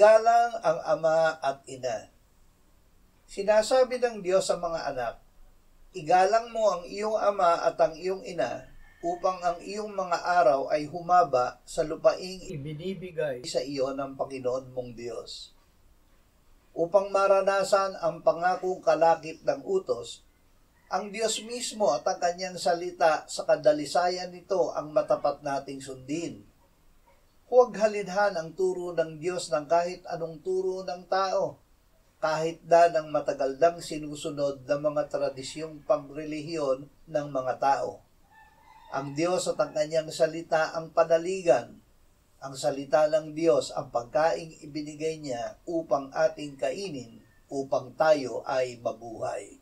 Igalang ang ama at ina. Sinasabi ng Diyos sa mga anak, igalang mo ang iyong ama at ang iyong ina upang ang iyong mga araw ay humaba sa lupaing ibinibigay sa iyo ng Panginoon mong Diyos. Upang maranasan ang pangakong kalakip ng utos, ang Diyos mismo at ang kanyang salita sa kadalisayan nito ang matapat nating sundin. Huwag halinhan ang turo ng Diyos ng kahit anong turo ng tao, kahit ng matagal nang sinusunod ng mga tradisyong pamrelihiyon ng mga tao. Ang Diyos at ang kanyang salita ang panaligan. Ang salita ng Diyos ang pagkaing ibinigay niya upang ating kainin, upang tayo ay mabuhay.